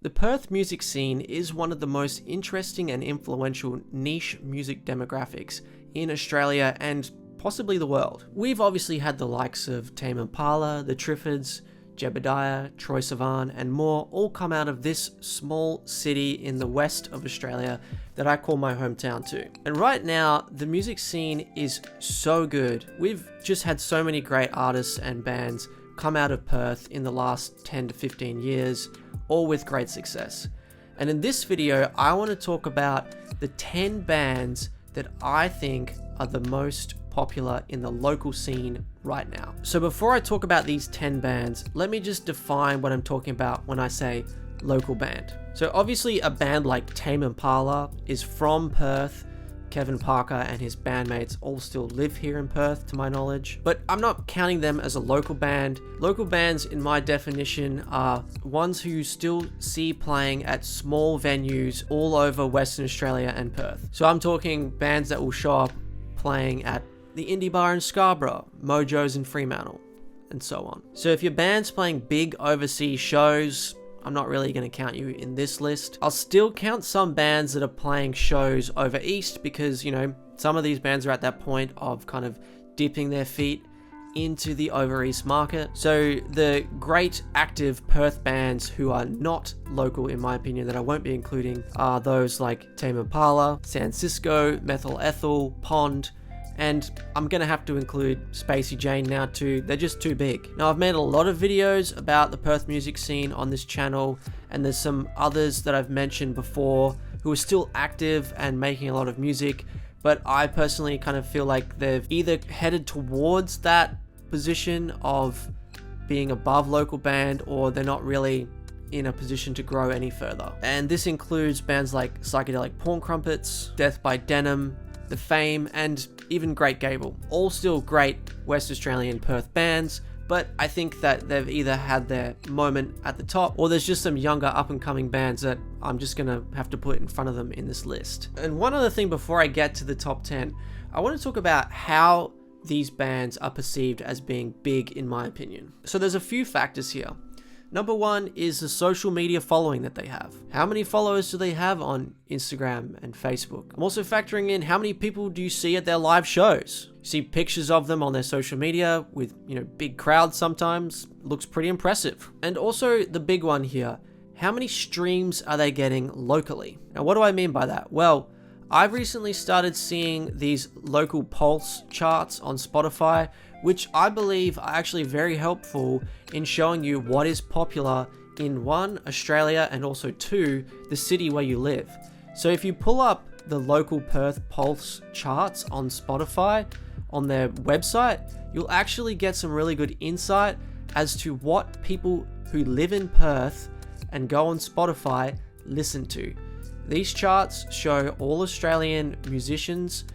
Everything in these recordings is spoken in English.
The Perth music scene is one of the most interesting and influential niche music demographics in Australia and possibly the world. We've obviously had the likes of Tame Impala, the Triffids, Jebediah, Troye Sivan, and more all come out of this small city in the west of Australia that I call my hometown too. And right now, the music scene is so good. We've just had so many great artists and bands come out of Perth in the last 10 to 15 years, all with great success. And in this video, I want to talk about the 10 bands that I think are the most popular in the local scene right now. So before I talk about these 10 bands, let me just define what I'm talking about when I say local band. So obviously a band like Tame Impala is from Perth. Kevin Parker and his bandmates all still live here in Perth to my knowledge, but I'm not counting them as a local band. Local bands in my definition are ones who you still see playing at small venues all over Western Australia and Perth. So I'm talking bands that will show up playing at the Indie Bar in Scarborough, Mojo's in Fremantle, and so on. So if your band's playing big overseas shows, I'm not really going to count you in this list. I'll still count some bands that are playing shows over east because, you know, some of these bands are at that point of kind of dipping their feet into the over east market. So the great active Perth bands who are not local, in my opinion, that I won't be including are those like Tame Impala, San Cisco, Methyl Ethel, Pond, and I'm going to have to include Spacey Jane now too. They're just too big. Now, I've made a lot of videos about the Perth music scene on this channel, and there's some others that I've mentioned before who are still active and making a lot of music, but I personally kind of feel like they've either headed towards that position of being above local band, or they're not really in a position to grow any further. And this includes bands like Psychedelic Porn Crumpets, Death by Denim, The Fame, and even Great Gable. All still great West Australian Perth bands, but I think that they've either had their moment at the top, or there's just some younger up and coming bands that I'm just gonna have to put in front of them in this list. And one other thing before I get to the top 10, I want to talk about how these bands are perceived as being big in my opinion. So there's a few factors here. Number one is the social media following that they have. How many followers do they have on Instagram and Facebook? I'm also factoring in how many people do you see at their live shows? You see pictures of them on their social media with, you know, big crowds sometimes. Looks pretty impressive. And also the big one here, how many streams are they getting locally? Now, what do I mean by that? Well, I've recently started seeing these local pulse charts on Spotify, which I believe are actually very helpful in showing you what is popular in one, Australia, and also two, the city where you live. So if you pull up the local Perth pulse charts on Spotify on their website, you'll actually get some really good insight as to what people who live in Perth and go on Spotify listen to. These charts show all Australian musicians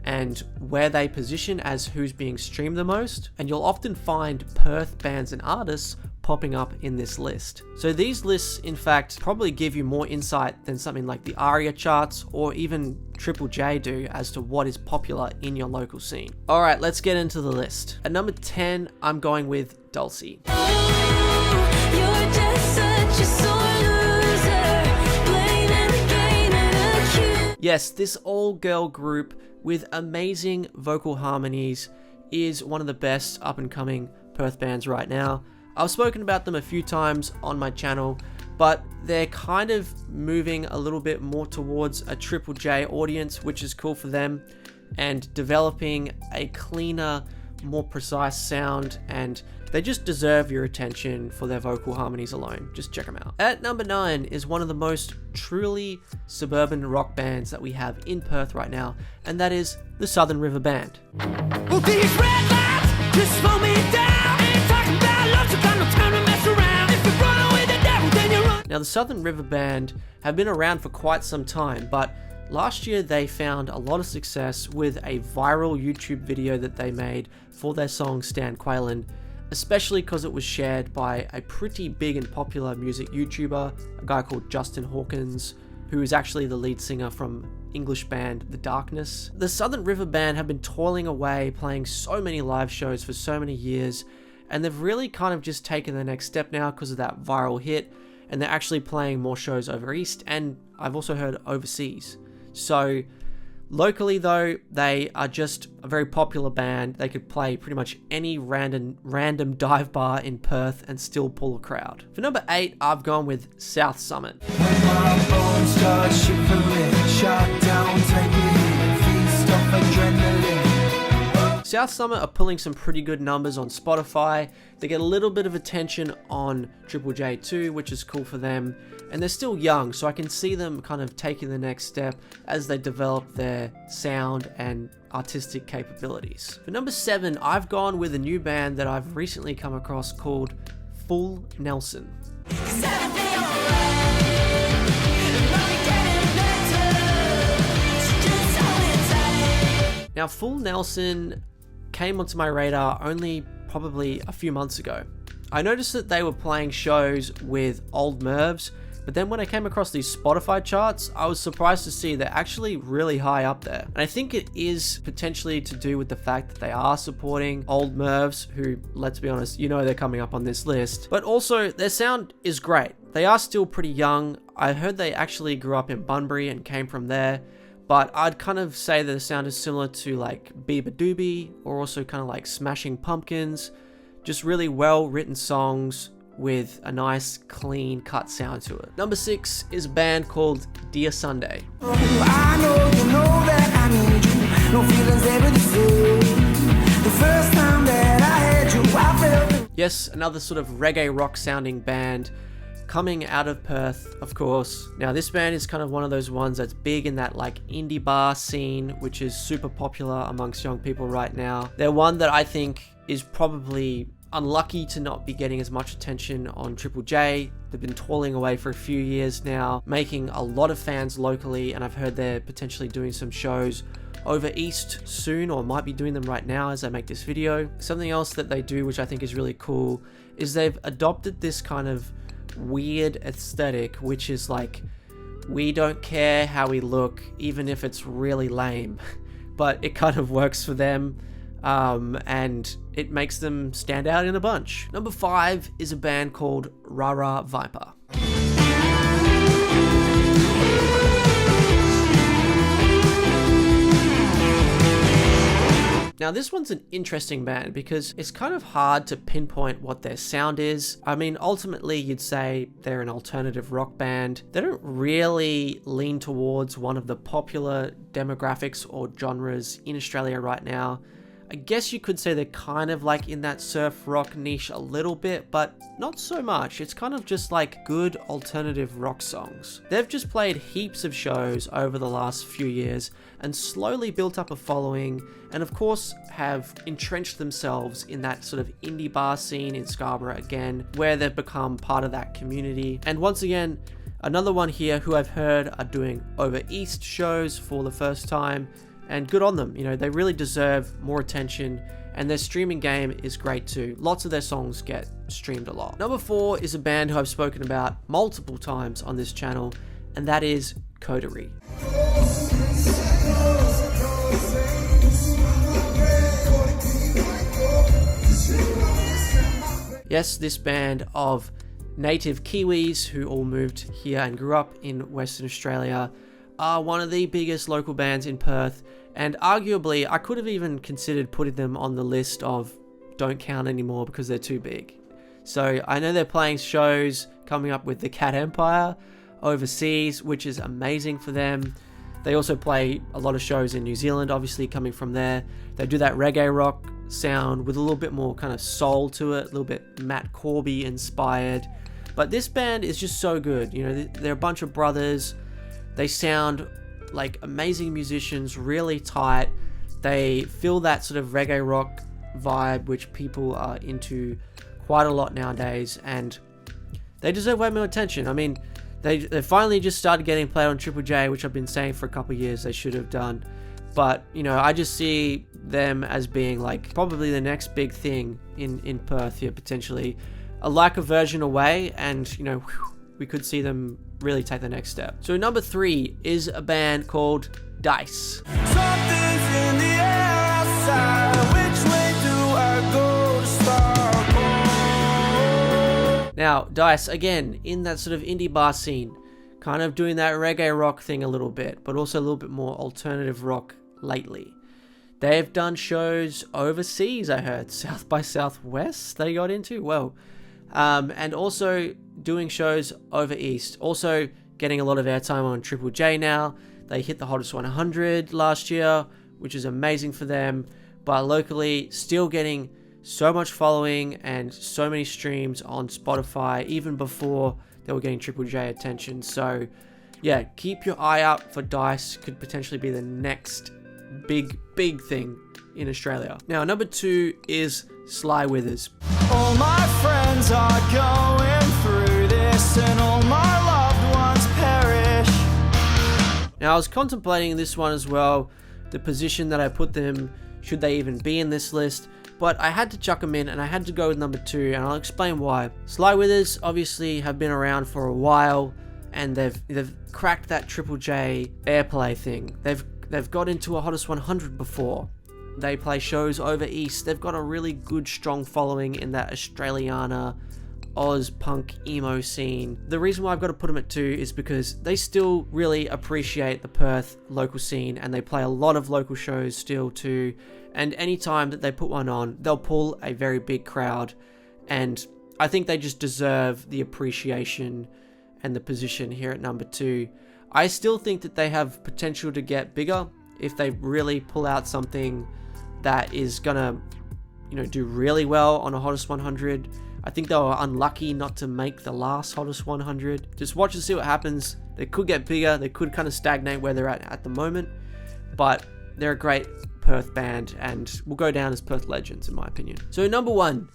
and where they position as who's being streamed the most, and you'll often find Perth bands and artists popping up in this list. So these lists, in fact, probably give you more insight than something like the ARIA charts or even Triple J do as to what is popular in your local scene. All right, let's get into the list. At number 10, I'm going with Dulcie. Oh, you're just such a sore loser, blaming the game and accusing. Yes, this all-girl group with amazing vocal harmonies is one of the best up-and-coming Perth bands right now. I've spoken about them a few times on my channel, but they're kind of moving a little bit more towards a Triple J audience, which is cool for them, and developing a cleaner, more precise sound, and they just deserve your attention for their vocal harmonies alone. Just check them out. At number 9 is one of the most truly suburban rock bands that we have in Perth right now, and that is the Southern River Band. Well, these red lights just slow me down. Ain't talking about love, so got no time to mess around. If you're running with the devil, then you run. Now, the Southern River Band have been around for quite some time, but last year they found a lot of success with a viral YouTube video that they made for their song Stan Quaylen, especially because it was shared by a pretty big and popular music YouTuber, a guy called Justin Hawkins, who is actually the lead singer from English band The Darkness. The Southern River Band have been toiling away, playing so many live shows for so many years, and they've really kind of just taken the next step now because of that viral hit, and they're actually playing more shows over east, and I've also heard overseas. So locally though, they are just a very popular band. They could play pretty much any random dive bar in Perth and still pull a crowd. For number 8, I've gone with South Summit. When my bones start shivering, shut down, take a hit, feast off adrenaline. South Summit are pulling some pretty good numbers on Spotify. They get a little bit of attention on Triple J too, which is cool for them. And they're still young, so I can see them kind of taking the next step as they develop their sound and artistic capabilities. For number 7, I've gone with a new band that I've recently come across called Full Nelson. Now, Full Nelson came onto my radar only probably a few months ago. I noticed that they were playing shows with Old Mervs, but then when I came across these Spotify charts, I was surprised to see they're actually really high up there. And I think it is potentially to do with the fact that they are supporting Old Mervs, who, let's be honest, you know they're coming up on this list. But also, their sound is great. They are still pretty young. I heard they actually grew up in Bunbury and came from there. But I'd kind of say that the sound is similar to like Biba Doobie, or also kind of like Smashing Pumpkins. Just really well written songs with a nice clean cut sound to it. Number 6 is a band called Dear Sunday. I know you know that I need you. No feelings ever the same. The first time that I had you, I felt. Yes, another sort of reggae rock sounding band coming out of Perth, of course. Now, this band is kind of one of those ones that's big in that like indie bar scene, which is super popular amongst young people right now. They're one that I think is probably unlucky to not be getting as much attention on Triple J. They've been toiling away for a few years now, making a lot of fans locally, and I've heard they're potentially doing some shows over east soon, or might be doing them right now as I make this video. Something else that they do, which I think is really cool, is they've adopted this kind of weird aesthetic, which is like, we don't care how we look, even if it's really lame, but it kind of works for them. And it makes them stand out in a bunch. Number 5 is a band called Rara Viper. Now, this one's an interesting band because it's kind of hard to pinpoint what their sound is. I mean, ultimately, you'd say they're an alternative rock band. They don't really lean towards one of the popular demographics or genres in Australia right now. I guess you could say they're kind of like in that surf rock niche a little bit, but not so much. It's kind of just like good alternative rock songs. They've just played heaps of shows over the last few years and slowly built up a following, and of course have entrenched themselves in that sort of indie bar scene in Scarborough again, where they've become part of that community. And once again, another one here who I've heard are doing over east shows for the first time. And good on them, you know, they really deserve more attention, and their streaming game is great too. Lots of their songs get streamed a lot. Number 4 is a band who I've spoken about multiple times on this channel, and that is Coterie. Yes, this band of native Kiwis who all moved here and grew up in Western Australia are one of the biggest local bands in Perth, and arguably I could have even considered putting them on the list of don't count anymore because they're too big. So I know they're playing shows coming up with the Cat Empire overseas, which is amazing for them. They also play a lot of shows in New Zealand, obviously coming from there. They do that reggae rock sound with a little bit more kind of soul to it, a little bit Matt Corby inspired. But this band is just so good. You know, they're a bunch of brothers. They sound like amazing musicians, really tight. They feel that sort of reggae rock vibe, which people are into quite a lot nowadays, and they deserve way more attention. I mean, they finally just started getting played on Triple J, which I've been saying for a couple of years they should have done. But, you know, I just see them as being like probably the next big thing in Perth here, potentially. Like a version away, and, you know, we could see them really take the next step. So number 3 is a band called Dice. Something's in the air outside. Which way do I go to start? Now, Dice, again, in that sort of indie bar scene, kind of doing that reggae rock thing a little bit, but also a little bit more alternative rock lately. They've done shows overseas, I heard. South by Southwest they got into, well. And also doing shows over east. Also getting a lot of airtime on Triple J now. They hit the Hottest 100 last year, which is amazing for them. But locally, still getting so much following and so many streams on Spotify, even before they were getting Triple J attention. So yeah, keep your eye out for Dice. Could potentially be the next big thing in Australia. Now, number 2 is Sly Withers. All my friends are going through this, and all my loved ones perish. Now, I was contemplating this one as well, the position that I put them, should they even be in this list, but I had to chuck them in and I had to go with number 2, and I'll explain why. Sly Withers obviously have been around for a while, and they've cracked that Triple J airplay thing. They've got into a Hottest 100 before. They play shows over east. They've got a really good, strong following in that Australiana, Oz, punk, emo scene. The reason why I've got to put them at 2 is because they still really appreciate the Perth local scene, and they play a lot of local shows still too. And anytime that they put one on, they'll pull a very big crowd. And I think they just deserve the appreciation and the position here at number 2. I still think that they have potential to get bigger if they really pull out something that is gonna, do really well on a Hottest 100. I think they were unlucky not to make the last Hottest 100. Just watch and see what happens. They could get bigger. They could kind of stagnate where they're at the moment. But they're a great Perth band and will go down as Perth legends in my opinion. So number 1.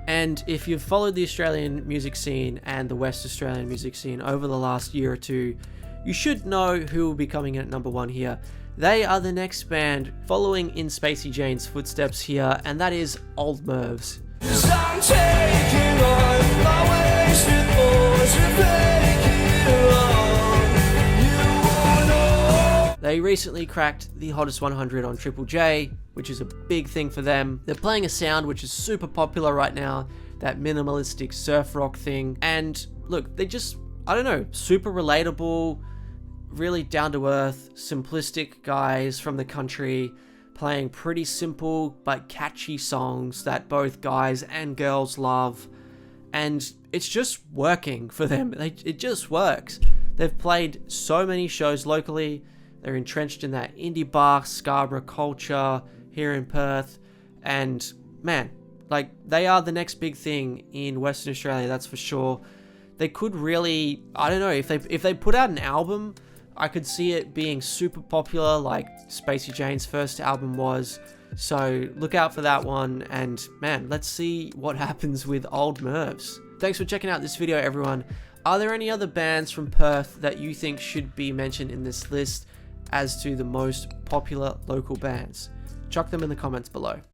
And if you've followed the Australian music scene and the West Australian music scene over the last year or two, you should know who will be coming in at number 1 here. They are the next band following in Spacey Jane's footsteps here, and that is Old Mervs. I'm taking on my wasted boys to make it all. You won't know. They recently cracked the Hottest 100 on Triple J, which is a big thing for them. They're playing a sound which is super popular right now, that minimalistic surf rock thing. And look, they just, super relatable, really down-to-earth, simplistic guys from the country playing pretty simple but catchy songs that both guys and girls love, and it's just working for them. It just works. They've played so many shows locally. They're entrenched in that indie bar Scarborough culture here in Perth, and man, they are the next big thing in Western Australia, that's for sure. They could really, if they put out an album, I could see it being super popular like Spacey Jane's first album was. So look out for that one, and man, let's see what happens with Old Mervs. Thanks for checking out this video, everyone. Are there any other bands from Perth that you think should be mentioned in this list as to the most popular local bands? Chuck them in the comments below.